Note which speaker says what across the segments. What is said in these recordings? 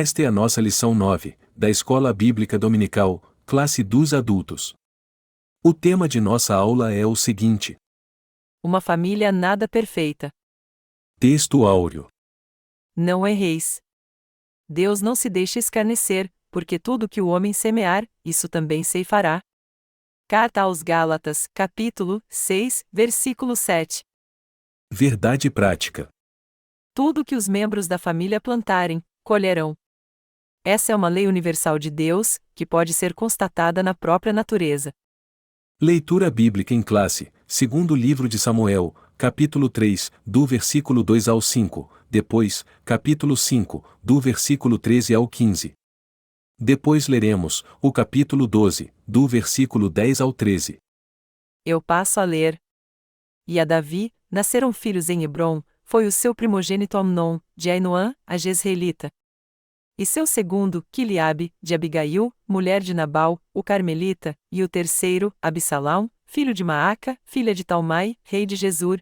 Speaker 1: Esta é a nossa lição 9, da Escola Bíblica Dominical, classe dos adultos. O tema de nossa aula é o seguinte:
Speaker 2: Uma família nada perfeita.
Speaker 1: Texto áureo.
Speaker 2: Não erreis. Deus não se deixa escarnecer, porque tudo que o homem semear, isso também ceifará. Carta aos Gálatas, capítulo 6, versículo 7.
Speaker 1: Verdade prática.
Speaker 2: Tudo que os membros da família plantarem, colherão. Essa é uma lei universal de Deus, que pode ser constatada na própria natureza.
Speaker 1: Leitura bíblica em classe, segundo livro de Samuel, capítulo 3, do versículo 2 ao 5, depois, capítulo 5, do versículo 13 ao 15. Depois leremos o capítulo 12, do versículo 10 ao 13.
Speaker 2: Eu passo a ler. E a Davi, nasceram filhos em Hebrom, foi o seu primogênito Amnon, de Ainoã, a Jezreelita. E seu segundo, Quiliabe, de Abigail, mulher de Nabal, o Carmelita, e o terceiro, Absalão, filho de Maaca, filha de Talmai, rei de Gesur.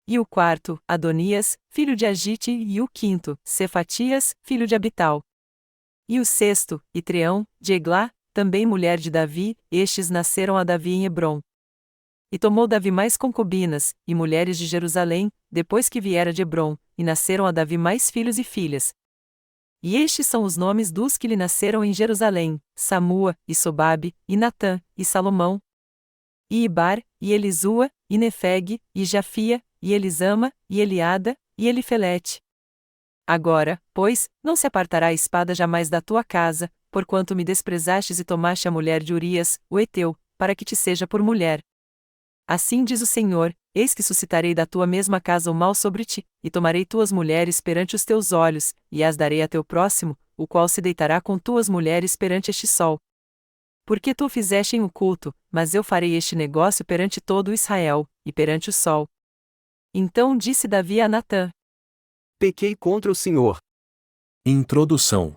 Speaker 2: E o quarto, Adonias, filho de Agite, e o quinto, Cefatias, filho de Abital. E o sexto, Itreão, de Eglá, também mulher de Davi, estes nasceram a Davi em Hebrom. E tomou Davi mais concubinas, e mulheres de Jerusalém, depois que viera de Hebrom, e nasceram a Davi mais filhos e filhas. E estes são os nomes dos que lhe nasceram em Jerusalém: Samua, e Sobabe, e Natã, e Salomão, e Ibar, e Elisua, e Nefeg, e Jafia, e Elisama, e Eliada, e Elifelete. Agora, pois, não se apartará a espada jamais da tua casa, porquanto me desprezastes e tomaste a mulher de Urias, o Heteu, para que te seja por mulher. Assim diz o Senhor: eis que suscitarei da tua mesma casa o mal sobre ti, e tomarei tuas mulheres perante os teus olhos, e as darei a teu próximo, o qual se deitará com tuas mulheres perante este sol. Porque tu fizeste em oculto, mas eu farei este negócio perante todo Israel, e perante o sol. Então disse Davi a Natã:
Speaker 3: Pequei contra o Senhor.
Speaker 1: Introdução.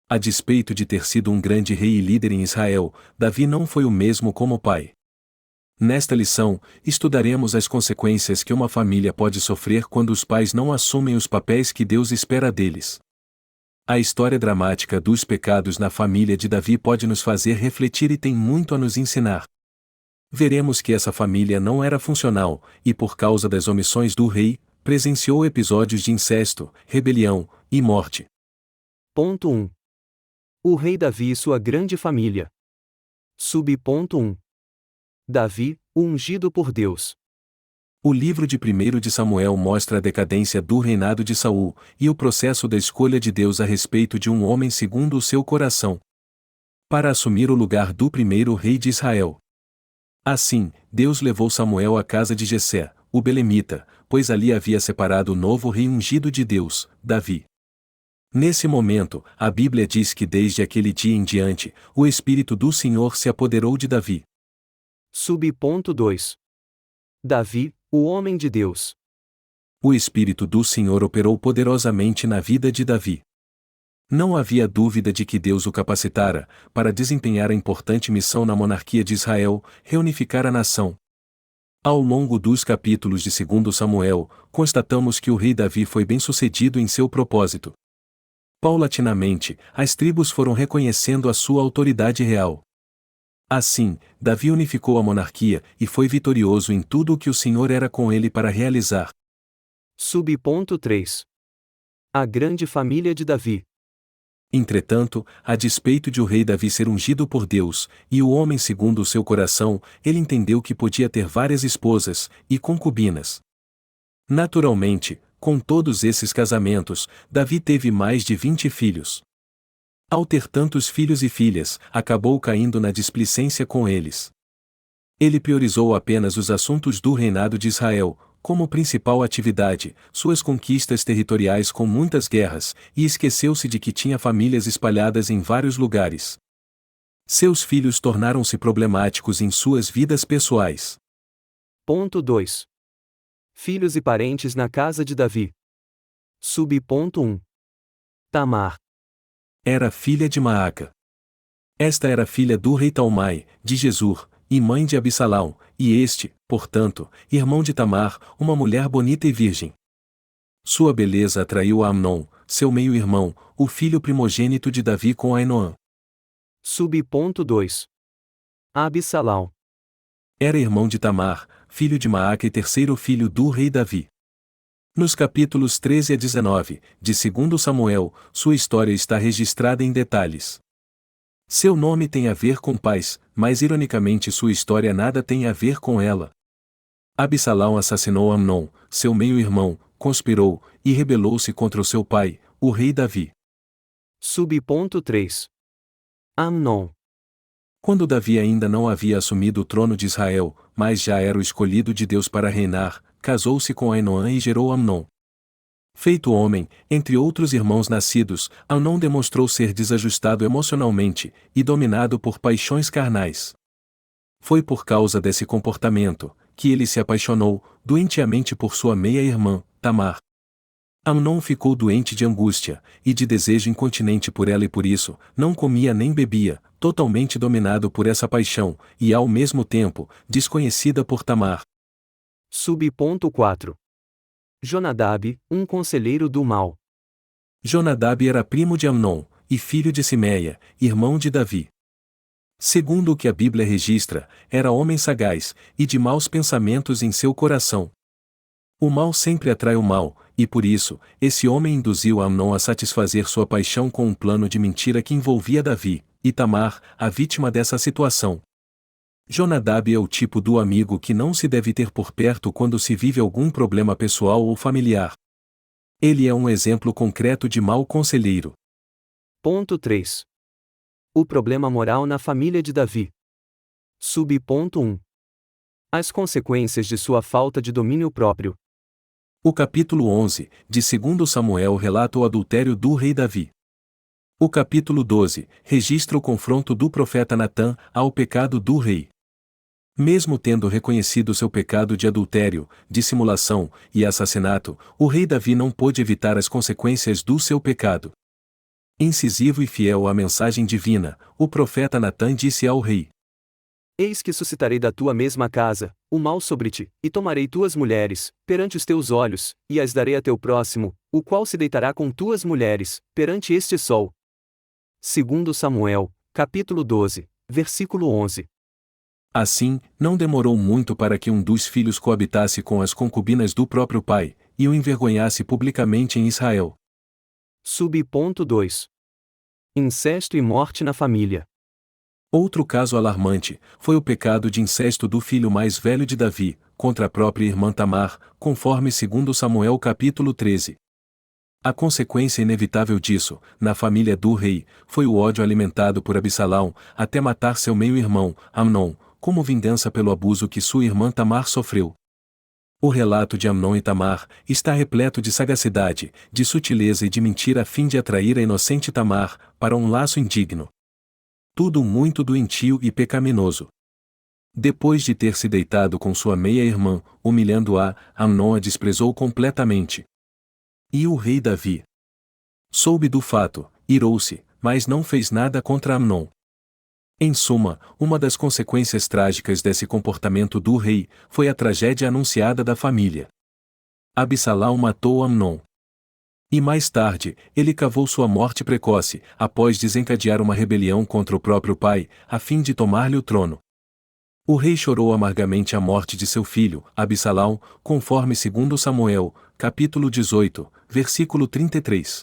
Speaker 1: A despeito de ter sido um grande rei e líder em Israel, Davi não foi o mesmo como pai. Nesta lição, estudaremos as consequências que uma família pode sofrer quando os pais não assumem os papéis que Deus espera deles. A história dramática dos pecados na família de Davi pode nos fazer refletir e tem muito a nos ensinar. Veremos que essa família não era funcional, e por causa das omissões do rei, presenciou episódios de incesto, rebelião e morte.
Speaker 3: Ponto 1. O rei Davi e sua grande família. Subponto 1. Davi, o ungido por Deus.
Speaker 1: O livro de 1 de Samuel mostra a decadência do reinado de Saul, e o processo da escolha de Deus a respeito de um homem segundo o seu coração, para assumir o lugar do primeiro rei de Israel. Assim, Deus levou Samuel à casa de Jessé, o belemita, pois ali havia separado o novo rei ungido de Deus, Davi. Nesse momento, a Bíblia diz que desde aquele dia em diante, o Espírito do Senhor se apoderou de Davi.
Speaker 3: Subponto 2. Davi, o homem de Deus.
Speaker 1: O Espírito do Senhor operou poderosamente na vida de Davi. Não havia dúvida de que Deus o capacitara para desempenhar a importante missão na monarquia de Israel, reunificar a nação. Ao longo dos capítulos de 2 Samuel, constatamos que o rei Davi foi bem-sucedido em seu propósito. Paulatinamente, as tribos foram reconhecendo a sua autoridade real. Assim, Davi unificou a monarquia e foi vitorioso em tudo o que o Senhor era com ele para realizar.
Speaker 3: Subponto 3. A grande família de Davi.
Speaker 1: Entretanto, a despeito de o rei Davi ser ungido por Deus, e o homem segundo o seu coração, ele entendeu que podia ter várias esposas e concubinas. Naturalmente, com todos esses casamentos, Davi teve mais de 20 filhos. Ao ter tantos filhos e filhas, acabou caindo na displicência com eles. Ele priorizou apenas os assuntos do reinado de Israel, como principal atividade, suas conquistas territoriais com muitas guerras, e esqueceu-se de que tinha famílias espalhadas em vários lugares. Seus filhos tornaram-se problemáticos em suas vidas pessoais.
Speaker 3: Ponto 2. Filhos e parentes na casa de Davi. Subponto 1. Tamar.
Speaker 1: Era filha de Maaca. Esta era filha do rei Talmai, de Gesur, e mãe de Absalão, e este, portanto, irmão de Tamar, uma mulher bonita e virgem. Sua beleza atraiu a Amnon, seu meio-irmão, o filho primogênito de Davi com Ainoã.
Speaker 3: Sub-ponto 2. Absalão.
Speaker 1: Era irmão de Tamar, filho de Maaca e terceiro filho do rei Davi. Nos capítulos 13 a 19, de 2 Samuel, sua história está registrada em detalhes. Seu nome tem a ver com paz, mas ironicamente sua história nada tem a ver com ela. Absalão assassinou Amnon, seu meio-irmão, conspirou, e rebelou-se contra o seu pai, o rei Davi.
Speaker 3: Sub-ponto 3. Amnon.
Speaker 1: Quando Davi ainda não havia assumido o trono de Israel, mas já era o escolhido de Deus para reinar, casou-se com Ainoã e gerou Amnon. Feito homem, entre outros irmãos nascidos, Amnon demonstrou ser desajustado emocionalmente e dominado por paixões carnais. Foi por causa desse comportamento que ele se apaixonou doentiamente por sua meia-irmã, Tamar. Amnon ficou doente de angústia e de desejo incontinente por ela e por isso não comia nem bebia, totalmente dominado por essa paixão e ao mesmo tempo desconhecida por Tamar.
Speaker 3: Sub-ponto 4. Jonadab, um conselheiro do mal.
Speaker 1: Jonadab era primo de Amnon e filho de Simeia, irmão de Davi. Segundo o que a Bíblia registra, era homem sagaz e de maus pensamentos em seu coração. O mal sempre atrai o mal, e por isso, esse homem induziu Amnon a satisfazer sua paixão com um plano de mentira que envolvia Davi e Tamar, a vítima dessa situação. Jonadab é o tipo do amigo que não se deve ter por perto quando se vive algum problema pessoal ou familiar. Ele é um exemplo concreto de mau conselheiro.
Speaker 3: Ponto 3. O problema moral na família de Davi. Sub-ponto 1. As consequências de sua falta de domínio próprio.
Speaker 1: O capítulo 11, de 2 Samuel relata o adultério do rei Davi. O capítulo 12, registra o confronto do profeta Natã ao pecado do rei. Mesmo tendo reconhecido seu pecado de adultério, dissimulação e assassinato, o rei Davi não pôde evitar as consequências do seu pecado. Incisivo e fiel à mensagem divina, o profeta Natã disse ao rei:
Speaker 3: Eis que suscitarei da tua mesma casa o mal sobre ti, e tomarei tuas mulheres, perante os teus olhos, e as darei a teu próximo, o qual se deitará com tuas mulheres, perante este sol. 2 Samuel, capítulo 12, versículo 11.
Speaker 1: Assim, não demorou muito para que um dos filhos coabitasse com as concubinas do próprio pai, e o envergonhasse publicamente em Israel.
Speaker 3: Sub-ponto 2. Incesto e morte na família.
Speaker 1: Outro caso alarmante foi o pecado de incesto do filho mais velho de Davi, contra a própria irmã Tamar, conforme 2 Samuel capítulo 13. A consequência inevitável disso, na família do rei, foi o ódio alimentado por Absalão, até matar seu meio-irmão, Amnon, como vingança pelo abuso que sua irmã Tamar sofreu. O relato de Amnon e Tamar está repleto de sagacidade, de sutileza e de mentira a fim de atrair a inocente Tamar para um laço indigno. Tudo muito doentio e pecaminoso. Depois de ter se deitado com sua meia-irmã, humilhando-a, Amnon a desprezou completamente. E o rei Davi soube do fato, irou-se, mas não fez nada contra Amnon. Em suma, uma das consequências trágicas desse comportamento do rei foi a tragédia anunciada da família. Absalão matou Amnon. E mais tarde, ele cavou sua morte precoce, após desencadear uma rebelião contra o próprio pai, a fim de tomar-lhe o trono. O rei chorou amargamente a morte de seu filho, Absalão, conforme 2 Samuel, capítulo 18, versículo 33.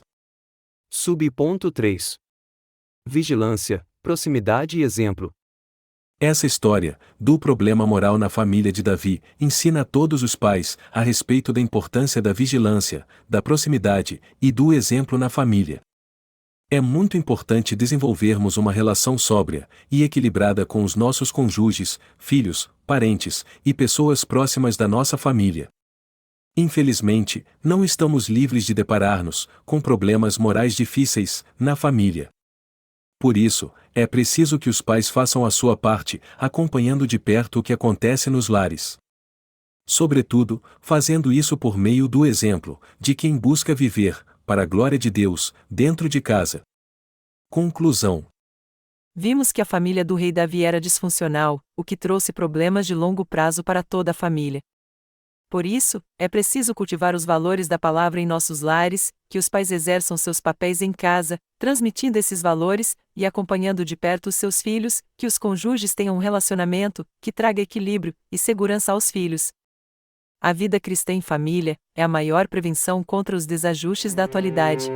Speaker 3: Sub-ponto 3. Vigilância, proximidade e exemplo.
Speaker 1: Essa história, do problema moral na família de Davi, ensina a todos os pais a respeito da importância da vigilância, da proximidade e do exemplo na família. É muito importante desenvolvermos uma relação sóbria e equilibrada com os nossos cônjuges, filhos, parentes e pessoas próximas da nossa família. Infelizmente, não estamos livres de deparar-nos com problemas morais difíceis na família. Por isso, é preciso que os pais façam a sua parte, acompanhando de perto o que acontece nos lares. Sobretudo, fazendo isso por meio do exemplo de quem busca viver, para a glória de Deus, dentro de casa. Conclusão.
Speaker 2: Vimos que a família do rei Davi era disfuncional, o que trouxe problemas de longo prazo para toda a família. Por isso, é preciso cultivar os valores da palavra em nossos lares, que os pais exerçam seus papéis em casa, transmitindo esses valores e acompanhando de perto os seus filhos, que os cônjuges tenham um relacionamento que traga equilíbrio e segurança aos filhos. A vida cristã em família é a maior prevenção contra os desajustes da atualidade.